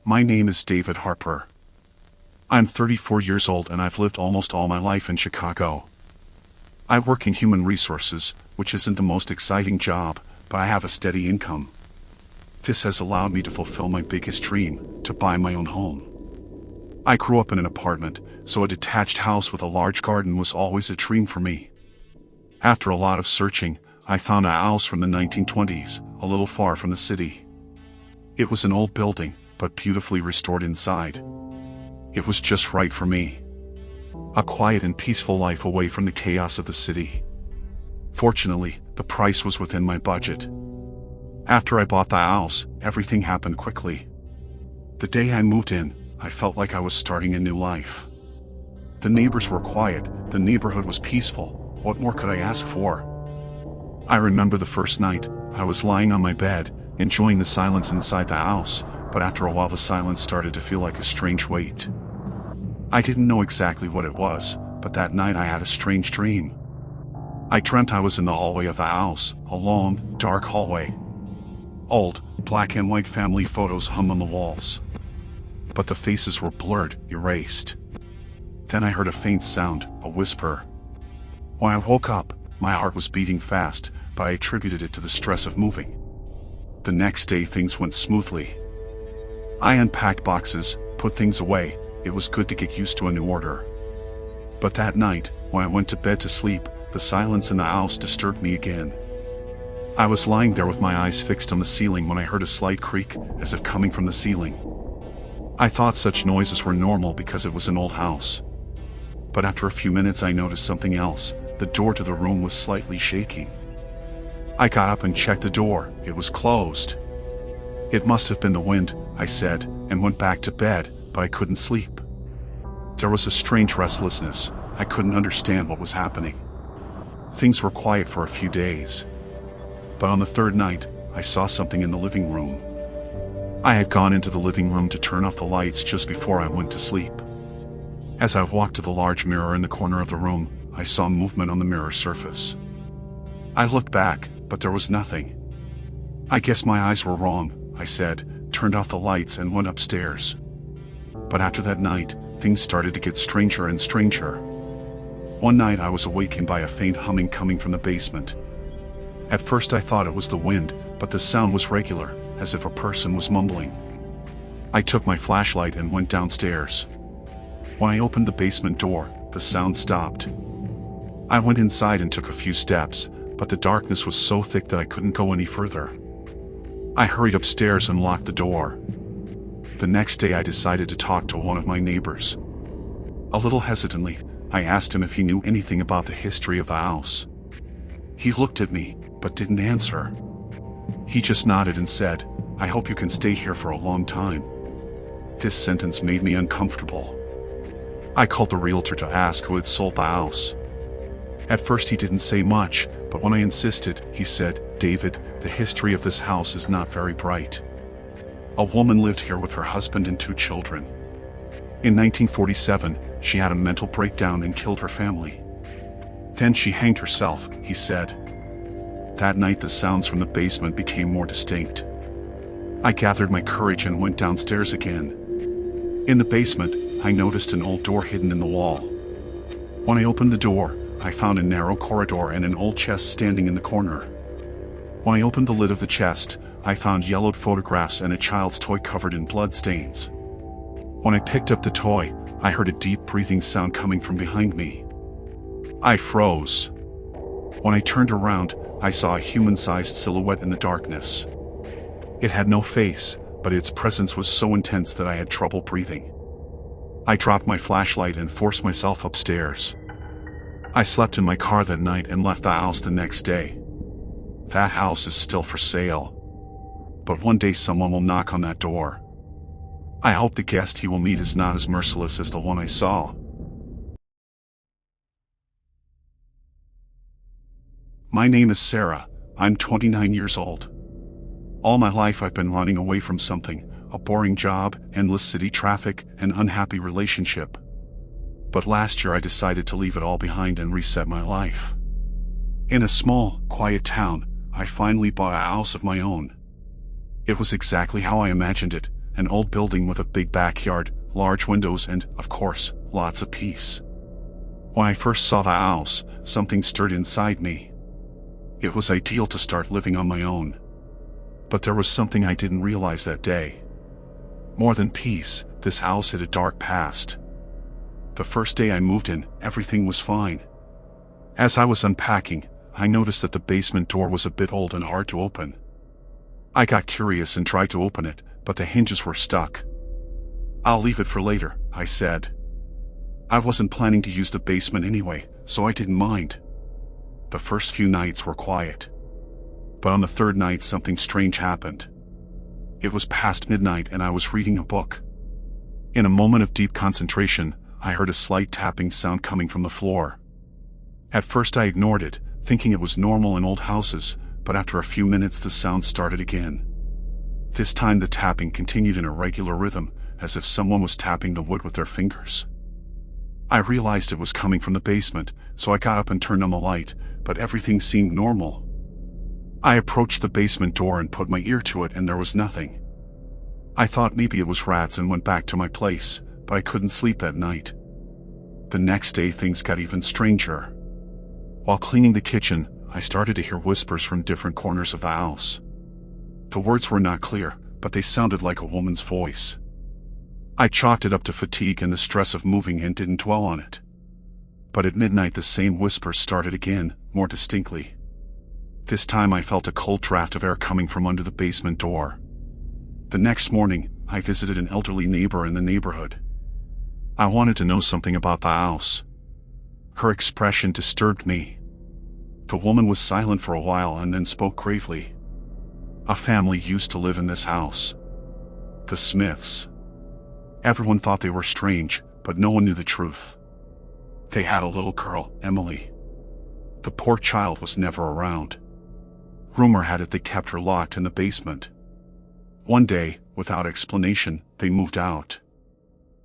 My name is David Harper. I'm 34 years old and I've lived almost all my life in Chicago. I work in human resources, which isn't the most exciting job, but I have a steady income. This has allowed me to fulfill my biggest dream, to buy my own home. I grew up in an apartment, so a detached house with a large garden was always a dream for me. After a lot of searching, I found a house from the 1920s, a little far from the city. It was an old building, but beautifully restored inside. It was just right for me. A quiet and peaceful life away from the chaos of the city. Fortunately, the price was within my budget. After I bought the house, everything happened quickly. The day I moved in, I felt like I was starting a new life. The neighbors were quiet, the neighborhood was peaceful. What more could I ask for? I remember the first night, I was lying on my bed, enjoying the silence inside the house, but after a while the silence started to feel like a strange weight. I didn't know exactly what it was, but that night I had a strange dream. I dreamt I was in the hallway of the house, a long, dark hallway. Old, black and white family photos hung on the walls. But the faces were blurred, erased. Then I heard a faint sound, a whisper. When I woke up, my heart was beating fast, but I attributed it to the stress of moving. The next day things went smoothly. I unpacked boxes, put things away. It was good to get used to a new order. But that night, when I went to bed to sleep, the silence in the house disturbed me again. I was lying there with my eyes fixed on the ceiling when I heard a slight creak, as if coming from the ceiling. I thought such noises were normal because it was an old house. But after a few minutes I noticed something else. The door to the room was slightly shaking. I got up and checked the door. It was closed. It must have been the wind, I said, and went back to bed, but I couldn't sleep. There was a strange restlessness. I couldn't understand what was happening. Things were quiet for a few days. But on the third night, I saw something in the living room. I had gone into the living room to turn off the lights just before I went to sleep. As I walked to the large mirror in the corner of the room, I saw movement on the mirror surface. I looked back, but there was nothing. I guess my eyes were wrong, I said, turned off the lights and went upstairs. But after that night, things started to get stranger and stranger. One night I was awakened by a faint humming coming from the basement. At first I thought it was the wind, but the sound was regular, as if a person was mumbling. I took my flashlight and went downstairs. When I opened the basement door, the sound stopped. I went inside and took a few steps, but the darkness was so thick that I couldn't go any further. I hurried upstairs and locked the door. The next day I decided to talk to one of my neighbors. A little hesitantly, I asked him if he knew anything about the history of the house. He looked at me, but didn't answer. He just nodded and said, "I hope you can stay here for a long time." This sentence made me uncomfortable. I called the realtor to ask who had sold the house. At first he didn't say much, but when I insisted, he said, "David, the history of this house is not very bright. A woman lived here with her husband and 2 children. In 1947, she had a mental breakdown and killed her family. Then she hanged herself," he said. That night the sounds from the basement became more distinct. I gathered my courage and went downstairs again. In the basement, I noticed an old door hidden in the wall. When I opened the door, I found a narrow corridor and an old chest standing in the corner. When I opened the lid of the chest, I found yellowed photographs and a child's toy covered in blood stains. When I picked up the toy, I heard a deep breathing sound coming from behind me. I froze. When I turned around, I saw a human-sized silhouette in the darkness. It had no face, but its presence was so intense that I had trouble breathing. I dropped my flashlight and forced myself upstairs. I slept in my car that night and left the house the next day. That house is still for sale. But one day someone will knock on that door. I hope the guest he will meet is not as merciless as the one I saw. My name is Sarah. I'm 29 years old. All my life I've been running away from something, a boring job, endless city traffic, an unhappy relationship. But last year I decided to leave it all behind and reset my life. In a small, quiet town, I finally bought a house of my own. It was exactly how I imagined it, an old building with a big backyard, large windows and, of course, lots of peace. When I first saw the house, something stirred inside me. It was ideal to start living on my own. But there was something I didn't realize that day. More than peace, this house had a dark past. The first day I moved in, everything was fine. As I was unpacking, I noticed that the basement door was a bit old and hard to open. I got curious and tried to open it, but the hinges were stuck. "I'll leave it for later," I said. I wasn't planning to use the basement anyway, so I didn't mind. The first few nights were quiet. But on the third night something strange happened. It was past midnight and I was reading a book. In a moment of deep concentration, I heard a slight tapping sound coming from the floor. At first I ignored it, thinking it was normal in old houses, but after a few minutes the sound started again. This time the tapping continued in a regular rhythm, as if someone was tapping the wood with their fingers. I realized it was coming from the basement, so I got up and turned on the light, but everything seemed normal. I approached the basement door and put my ear to it and there was nothing. I thought maybe it was rats and went back to my place, but I couldn't sleep that night. The next day things got even stranger. While cleaning the kitchen, I started to hear whispers from different corners of the house. The words were not clear, but they sounded like a woman's voice. I chalked it up to fatigue and the stress of moving and didn't dwell on it. But at midnight the same whispers started again, more distinctly. This time I felt a cold draft of air coming from under the basement door. The next morning, I visited an elderly neighbor in the neighborhood. I wanted to know something about the house. Her expression disturbed me. The woman was silent for a while and then spoke gravely. "A family used to live in this house. The Smiths. Everyone thought they were strange, but no one knew the truth. They had a little girl, Emily. The poor child was never around. Rumor had it they kept her locked in the basement. One day, without explanation, they moved out.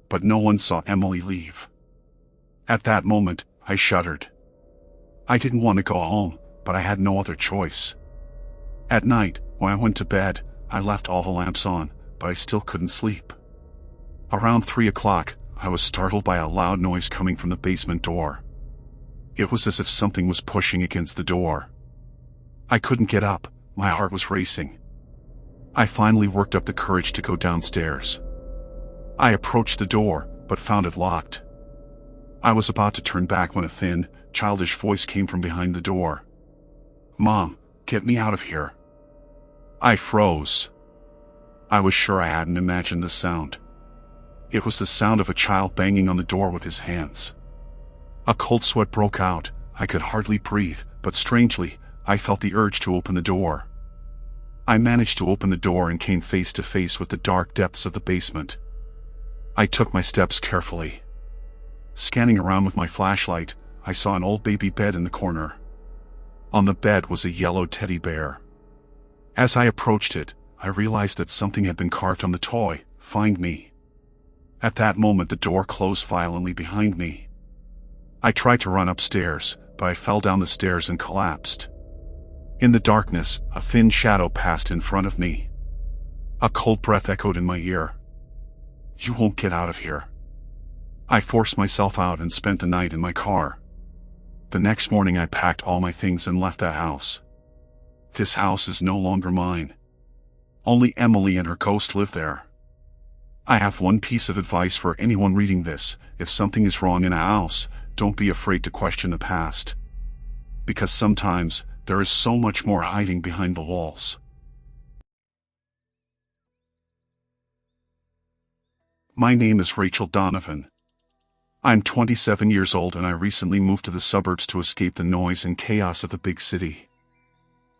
But no one saw Emily leave." At that moment, I shuddered. I didn't want to go home, but I had no other choice. At night, when I went to bed, I left all the lamps on, but I still couldn't sleep. Around 3 o'clock, I was startled by a loud noise coming from the basement door. It was as if something was pushing against the door. I couldn't get up, my heart was racing. I finally worked up the courage to go downstairs. I approached the door, but found it locked. I was about to turn back when a thin, childish voice came from behind the door. "Mom, get me out of here." I froze. I was sure I hadn't imagined the sound. It was the sound of a child banging on the door with his hands. A cold sweat broke out. I could hardly breathe, but strangely, I felt the urge to open the door. I managed to open the door and came face to face with the dark depths of the basement. I took my steps carefully. Scanning around with my flashlight, I saw an old baby bed in the corner. On the bed was a yellow teddy bear. As I approached it, I realized that something had been carved on the toy, "Find me." At that moment the door closed violently behind me. I tried to run upstairs, but I fell down the stairs and collapsed. In the darkness, a thin shadow passed in front of me. A cold breath echoed in my ear. "You won't get out of here." I forced myself out and spent the night in my car. The next morning I packed all my things and left that house. This house is no longer mine. Only Emily and her ghost live there. I have one piece of advice for anyone reading this: if something is wrong in a house, don't be afraid to question the past. Because sometimes, there is so much more hiding behind the walls. My name is Rachel Donovan. I'm 27 years old and I recently moved to the suburbs to escape the noise and chaos of the big city.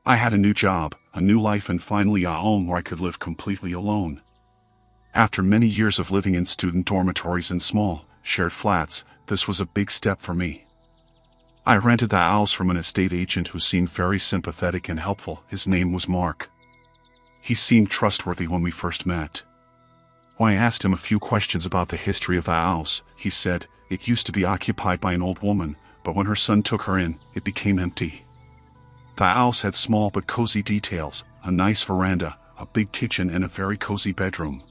I had a new job, a new life, and finally a home where I could live completely alone. After many years of living in student dormitories and small, shared flats, this was a big step for me. I rented the house from an estate agent who seemed very sympathetic and helpful. His name was Mark. He seemed trustworthy when we first met. When I asked him a few questions about the history of the house, he said, "It used to be occupied by an old woman, but when her son took her in, it became empty." The house had small but cozy details: a nice veranda, a big kitchen, and a very cozy bedroom.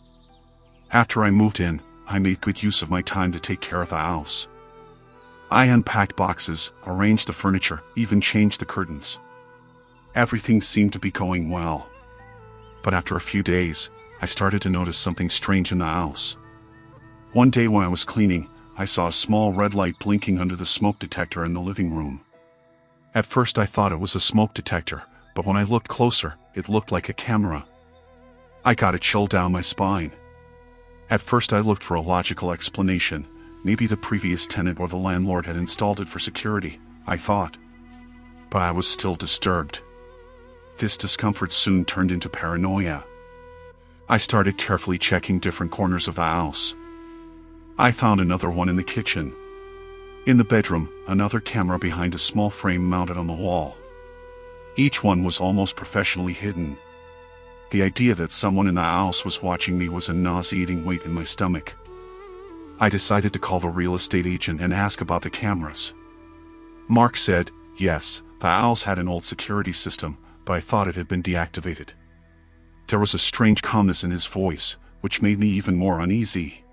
After I moved in, I made good use of my time to take care of the house. I unpacked boxes, arranged the furniture, even changed the curtains. Everything seemed to be going well. But after a few days, I started to notice something strange in the house. One day when I was cleaning, I saw a small red light blinking under the smoke detector in the living room. At first I thought it was a smoke detector, but when I looked closer, it looked like a camera. I got a chill down my spine. At first I looked for a logical explanation. Maybe the previous tenant or the landlord had installed it for security, I thought. But I was still disturbed. This discomfort soon turned into paranoia. I started carefully checking different corners of the house. I found another one in the kitchen. In the bedroom, another camera behind a small frame mounted on the wall. Each one was almost professionally hidden. The idea that someone in the house was watching me was a nauseating weight in my stomach. I decided to call the real estate agent and ask about the cameras. Mark said, yes, the house had an old security system, but I thought it had been deactivated. There was a strange calmness in his voice, which made me even more uneasy.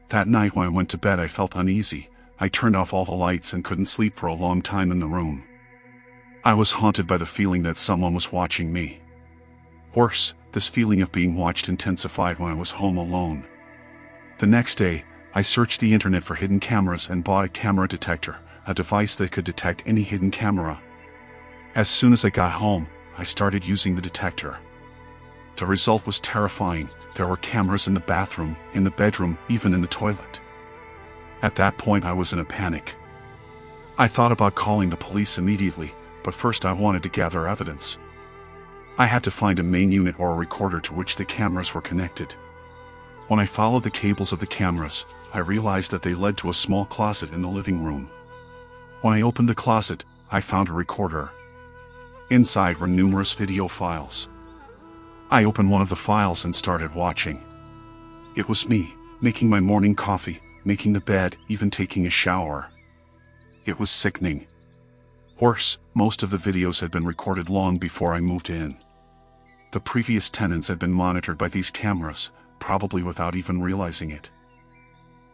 That night when I went to bed I felt uneasy. I turned off all the lights and couldn't sleep for a long time in the room. I was haunted by the feeling that someone was watching me. Worse, this feeling of being watched intensified when I was home alone. The next day, I searched the internet for hidden cameras and bought a camera detector, a device that could detect any hidden camera. As soon as I got home, I started using the detector. The result was terrifying. There were cameras in the bathroom, in the bedroom, even in the toilet. At that point I was in a panic. I thought about calling the police immediately, but first I wanted to gather evidence. I had to find a main unit or a recorder to which the cameras were connected. When I followed the cables of the cameras, I realized that they led to a small closet in the living room. When I opened the closet, I found a recorder. Inside were numerous video files. I opened one of the files and started watching. It was me, making my morning coffee, making the bed, even taking a shower. It was sickening. Worse, most of the videos had been recorded long before I moved in. The previous tenants had been monitored by these cameras, probably without even realizing it.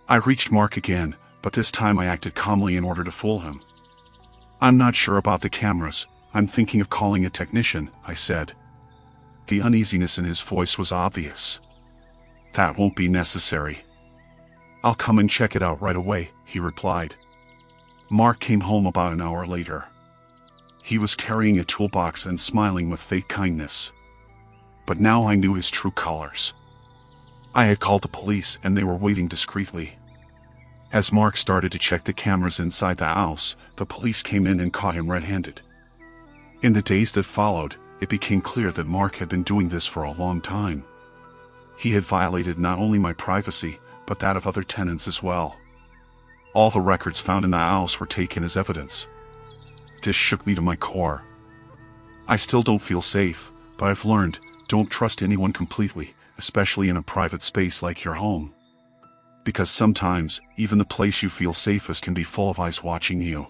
I reached Mark again, but this time I acted calmly in order to fool him. I'm not sure about the cameras. I'm thinking of calling a technician, I said. The uneasiness in his voice was obvious. That won't be necessary. I'll come and check it out right away, he replied. Mark came home about an hour later. He was carrying a toolbox and smiling with fake kindness. But now I knew his true colors. I had called the police and they were waiting discreetly. As Mark started to check the cameras inside the house, the police came in and caught him red-handed. In the days that followed, it became clear that Mark had been doing this for a long time. He had violated not only my privacy, but that of other tenants as well. All the records found in the house were taken as evidence. This shook me to my core. I still don't feel safe, but I've learned, don't trust anyone completely, especially in a private space like your home. Because sometimes, even the place you feel safest can be full of eyes watching you.